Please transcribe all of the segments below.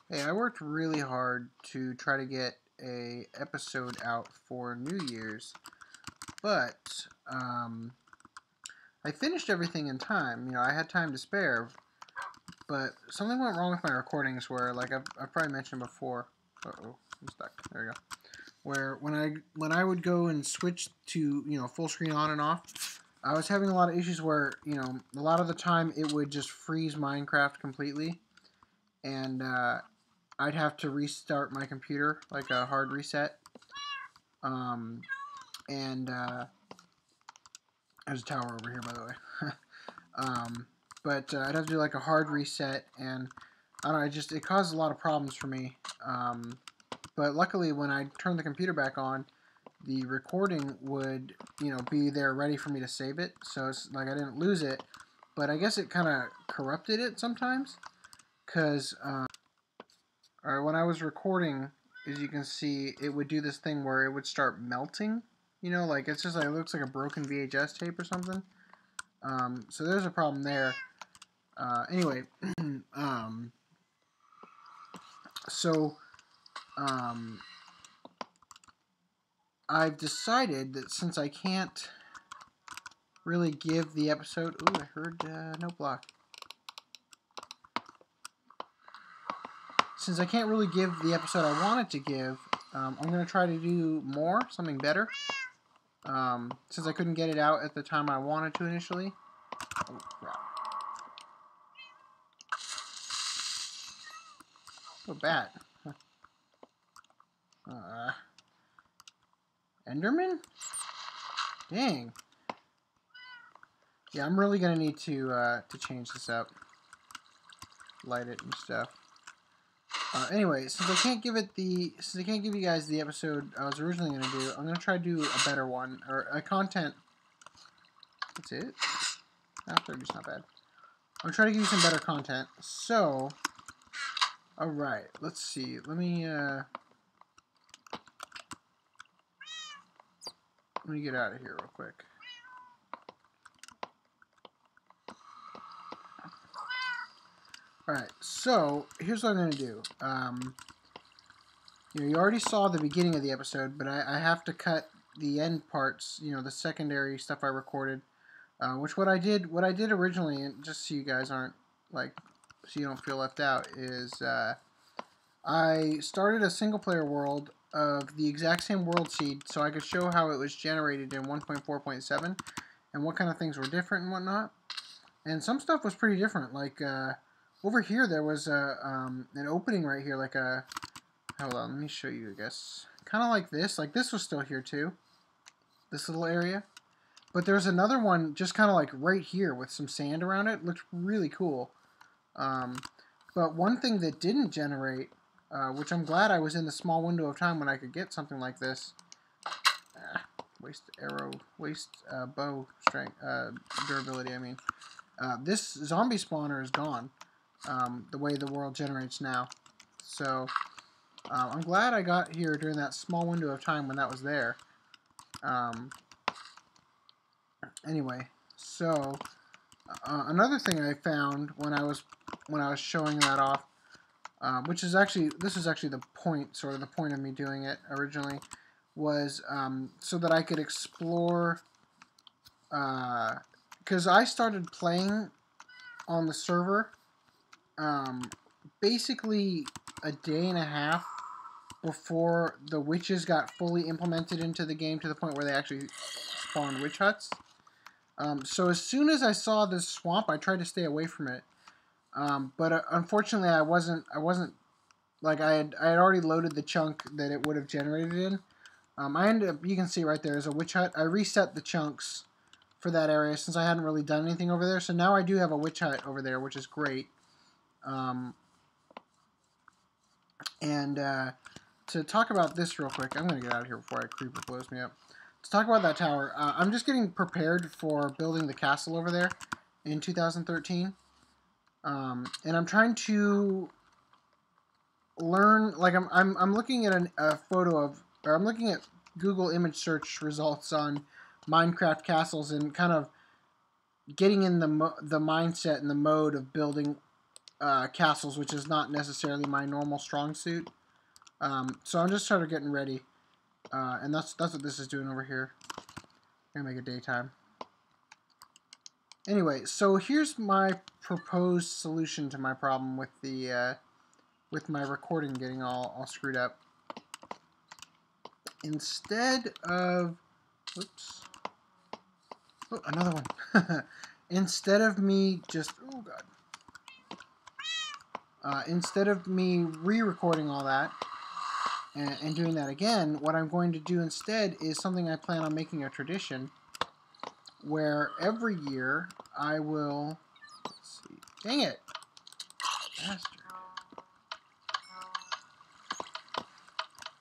Hey, I worked really hard to try to get a episode out for New Year's, but I finished everything in time. I had time to spare, but something went wrong with my recordings. Where, like I've probably mentioned before. Uh-oh, I'm stuck. There we go. Where when I would go and switch to full screen on and off, I was having a lot of issues where a lot of the time it would just freeze Minecraft completely, and I'd have to restart my computer, like a hard reset. Um, and There's a tower over here, by the way. um, but I'd have to do like a hard reset, and I don't know, it caused a lot of problems for me. But luckily, when I turned the computer back on, the recording would, be there ready for me to save it. So it's like I didn't lose it, but I guess it kind of corrupted it sometimes, because or when I was recording, as you can see, it would do this thing where it would start melting. Like it's just like it looks like a broken VHS tape or something. So there's a problem there. Anyway, um, so um, I've decided that since I can't really give the episode. Ooh, I heard no block. Since I can't really give the episode I wanted to give, I'm going to try to do something better. Since I couldn't get it out at the time I wanted to initially. Oh, crap. Oh, bat. Enderman? Dang. Yeah, I'm really going to need to change this up. Light it and stuff. Anyway, since I can't give you guys the episode I was originally going to do, I'm going to try to do a better one, or a content. That's it. 30's not bad. I'm trying to give you some better content. So, all right, let's see. Let me get out of here real quick. All right, so here's what I'm going to do. You already saw the beginning of the episode, but I have to cut the end parts. The secondary stuff I recorded. What I did originally, and just so you guys aren't so you don't feel left out, is I started a single player world of the exact same world seed, so I could show how it was generated in 1.4.7 and what kind of things were different and whatnot. And some stuff was pretty different. Like over here, there was an opening right here, like a. Hold on, let me show you. I guess kind of like this. Like this was still here too. This little area. But there's another one just kind of like right here with some sand around it. Looked really cool. But one thing that didn't generate, which I'm glad I was in the small window of time when I could get something like this. Waste bow strength, durability, I mean. This zombie spawner is gone, the way the world generates now. So, I'm glad I got here during that small window of time when that was there. Anyway, so another thing I found when I was showing that off, this is actually the point of me doing it originally, was so that I could explore. Because I started playing on the server, basically a day and a half before the witches got fully implemented into the game to the point where they actually spawned witch huts. So as soon as I saw this swamp, I tried to stay away from it. But unfortunately, I wasn't like I had already loaded the chunk that it would have generated in. I ended up, you can see right there is a witch hut. I reset the chunks for that area since I hadn't really done anything over there. So now I do have a witch hut over there, which is great. To talk about this real quick, I'm going to get out of here before a creeper blows me up. To talk about that tower, I'm just getting prepared for building the castle over there in 2013. And I'm trying to learn, like I'm looking at a photo of, or I'm looking at Google image search results on Minecraft castles and kind of getting in the mindset and the mode of building castles, which is not necessarily my normal strong suit. So I'm just sort of getting ready, and that's what this is doing over here. I'm gonna make it daytime. Anyway, so here's my proposed solution to my problem with the with my recording getting all screwed up. Instead of, oops, oh, another one. Instead of me just, oh god. Instead of me re-recording all that and doing that again, what I'm going to do instead is something I plan on making a tradition, where every year I will, let's see, dang it, bastard.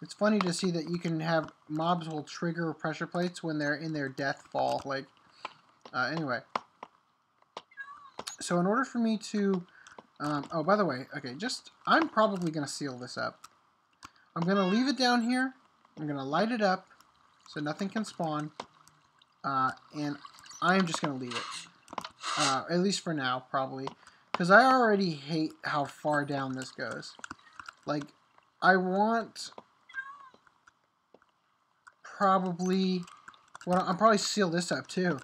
It's funny to see that you can have mobs will trigger pressure plates when they're in their death fall, like, anyway. So in order for me to, oh, by the way, okay, I'm probably going to seal this up. I'm going to leave it down here, I'm going to light it up so nothing can spawn, and I'm just going to leave it, at least for now, probably, because I already hate how far down this goes. Like, I want probably, well, I'll probably seal this up too,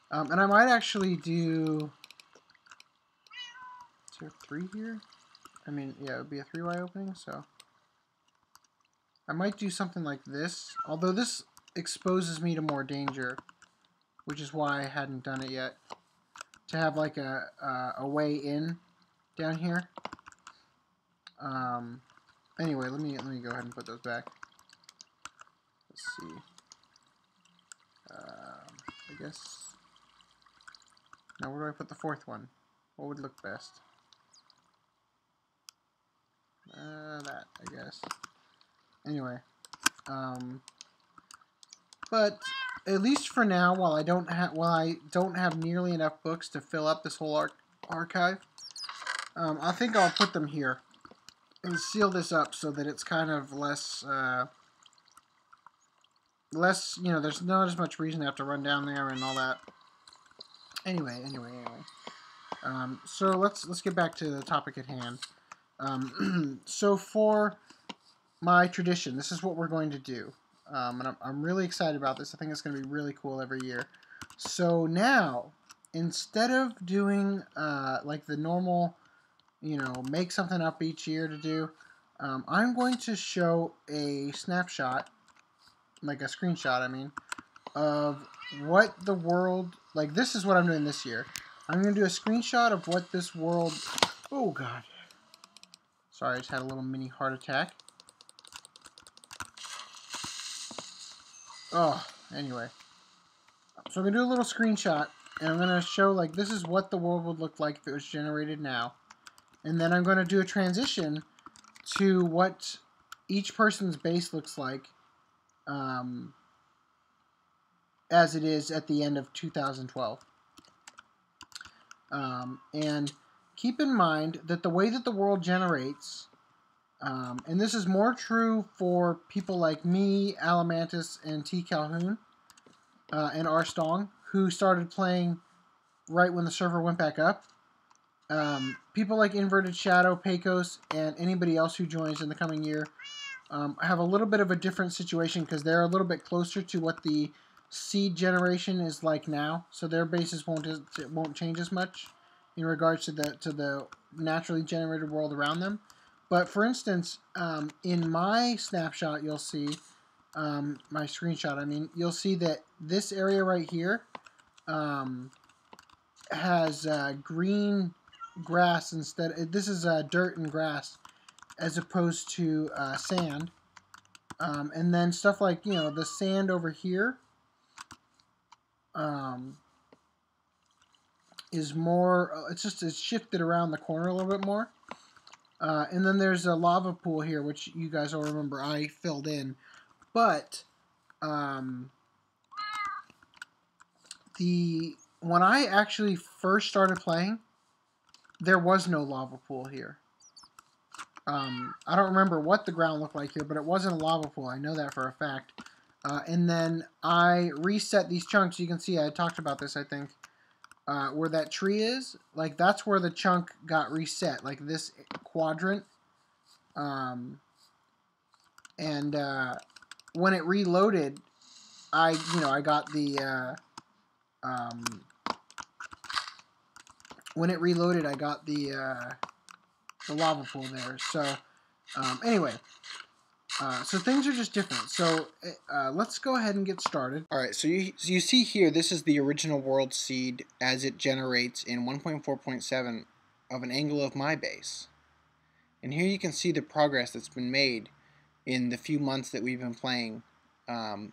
and I might actually do, is there 3 here? I mean, yeah, it would be a 3Y opening, so I might do something like this, although this exposes me to more danger, which is why I hadn't done it yet, to have like a way in down here. Anyway, let me go ahead and put those back. Let's see. I guess. Now, where do I put the 4th one? What would look best? That, I guess. Anyway, but at least for now, while I don't have nearly enough books to fill up this whole archive, I think I'll put them here and seal this up so that it's kind of less, you know, there's not as much reason to have to run down there and all that. Anyway. So let's get back to the topic at hand. So for my tradition, this is what we're going to do. And I'm really excited about this. I think it's going to be really cool every year. So now, instead of doing like the normal, you know, make something up each year to do, I'm going to show a snapshot, like a screenshot, I mean, of what the world, like this is what I'm doing this year. I'm going to do a screenshot of what this world, oh god. Sorry, I just had a little mini heart attack. Oh, anyway. So I'm going to do a little screenshot, and I'm going to show, like, this is what the world would look like if it was generated now. And then I'm going to do a transition to what each person's base looks like as it is at the end of 2012. And keep in mind that the way that the world generates, and this is more true for people like me, Alamantis, and T. Calhoun, and R. Stong, who started playing right when the server went back up. People like Inverted Shadow, Pecos, and anybody else who joins in the coming year have a little bit of a different situation because they're a little bit closer to what the seed generation is like now, so their bases won't change as much in regards to the naturally generated world around them. But for instance, in my snapshot, you'll see my screenshot. I mean, you'll see that this area right here has green grass instead. This is dirt and grass as opposed to sand. And then stuff like, you know, the sand over here is more, it's shifted around the corner a little bit more. And then there's a lava pool here, which you guys will remember I filled in. But when I actually first started playing, there was no lava pool here. I don't remember what the ground looked like here, but it wasn't a lava pool. I know that for a fact. And then I reset these chunks. You can see I talked about this, I think, where that tree is, like that's where the chunk got reset, like this quadrant. And when it reloaded, I got when it reloaded, I got the lava pool there. So anyway, so things are just different. So let's go ahead and get started. All right, so you see here, this is the original world seed as it generates in 1.4.7 of an angle of my base. And here you can see the progress that's been made in the few months that we've been playing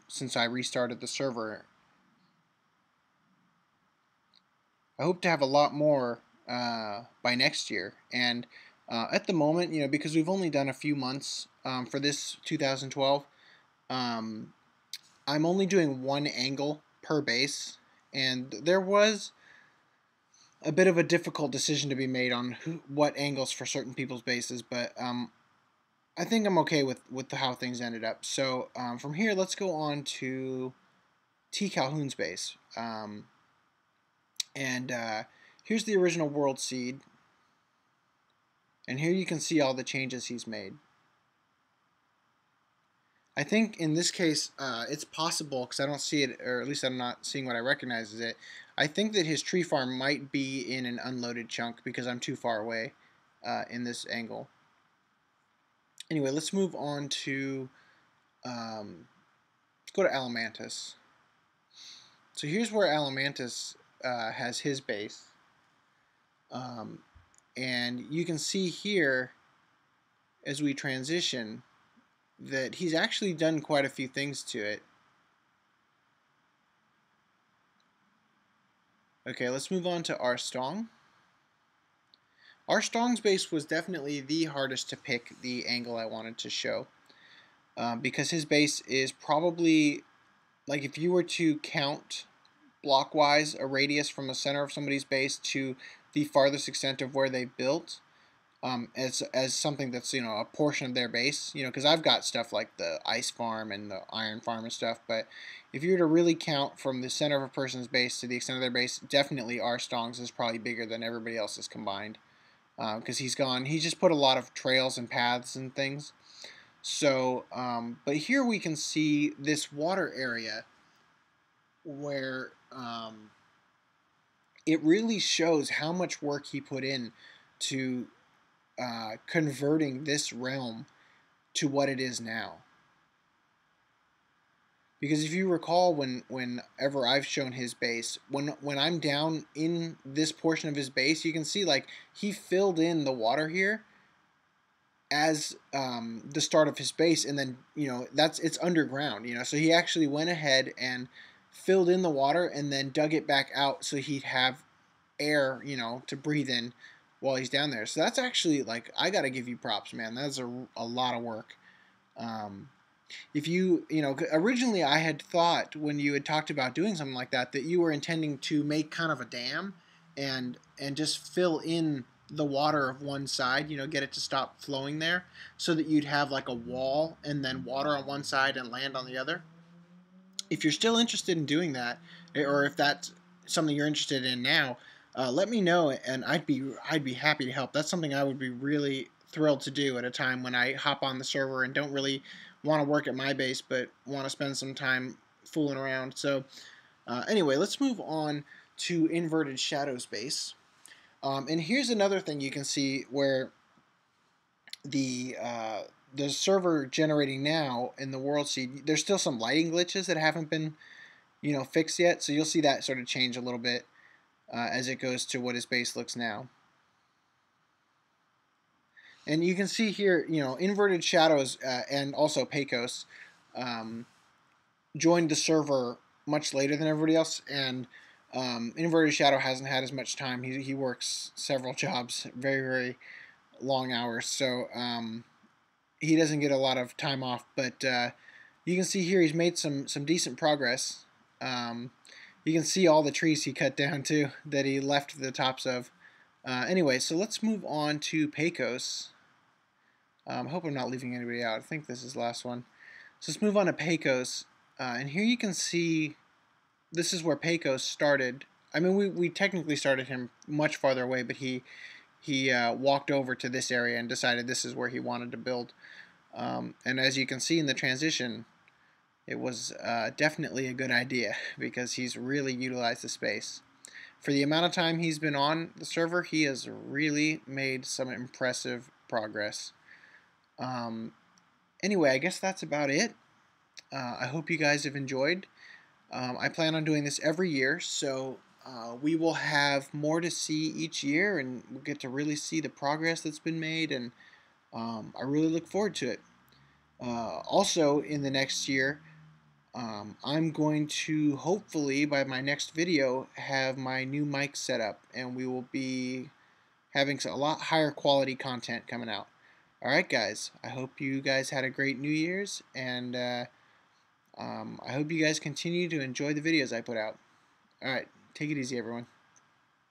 since I restarted the server. I hope to have a lot more by next year. And at the moment, because we've only done a few months for this 2012, I'm only doing one angle per base. And there was a bit of a difficult decision to be made on what angles for certain people's bases, but I think I'm okay with how things ended up. So from here, let's go on to T. Calhoun's base. Here's the original world seed. And here you can see all the changes he's made. I think in this case, it's possible, because I don't see it, or at least I'm not seeing what I recognize as it. I think that his tree farm might be in an unloaded chunk because I'm too far away in this angle. Anyway, let's move on to, let's go to Alamantis. So here's where Alamantis has his base. And you can see here, as we transition, that he's actually done quite a few things to it. Okay, let's move on to Arstong. Arstong's base was definitely the hardest to pick the angle I wanted to show. Because his base is probably, like if you were to count blockwise a radius from the center of somebody's base to the farthest extent of where they built, as something that's a portion of their base, because I've got stuff like the ice farm and the iron farm and stuff, but if you were to really count from the center of a person's base to the extent of their base, definitely Arstong's is probably bigger than everybody else's combined, because he just put a lot of trails and paths and things. So but here we can see this water area where it really shows how much work he put in to converting this realm to what it is now. Because if you recall, whenever I've shown his base, when I'm down in this portion of his base, you can see like he filled in the water here as the start of his base, and then it's underground, so he actually went ahead and filled in the water and then dug it back out so he'd have air to breathe in while he's down there. So that's actually, like, I gotta give you props, man. That's a lot of work. If originally I had thought when you had talked about doing something like that you were intending to make kind of a dam and just fill in the water of one side, get it to stop flowing there, so that you'd have like a wall and then water on one side and land on the other. If you're still interested in doing that, or if that's something you're interested in now, let me know, and I'd be happy to help. That's something I would be really thrilled to do at a time when I hop on the server and don't really want to work at my base, but want to spend some time fooling around. So anyway, let's move on to Inverted Shadow's base. And here's another thing you can see where the server generating now in the world seed, there's still some lighting glitches that haven't been fixed yet. So you'll see that sort of change a little bit as it goes to what his base looks now. And you can see here, Inverted Shadows and also Pecos joined the server much later than everybody else, and Inverted Shadow hasn't had as much time. He works several jobs, very, very long hours, so he doesn't get a lot of time off. But you can see here he's made some decent progress. You can see all the trees he cut down too, that he left the tops of. Anyway, so let's move on to Pecos. I hope I'm not leaving anybody out. I think this is the last one. So let's move on to Pecos. And here you can see this is where Pecos started I mean, we technically started him much farther away, but he walked over to this area and decided this is where he wanted to build. And as you can see in the transition, it was definitely a good idea because he's really utilized the space. For the amount of time he's been on the server, he has really made some impressive progress. Anyway, I guess that's about it. I hope you guys have enjoyed. I plan on doing this every year, so we will have more to see each year, and we'll get to really see the progress that's been made, and I really look forward to it. Also, in the next year, I'm going to hopefully, by my next video, have my new mic set up, and we will be having a lot higher quality content coming out. Alright guys, I hope you guys had a great New Year's, and I hope you guys continue to enjoy the videos I put out. Alright, take it easy everyone.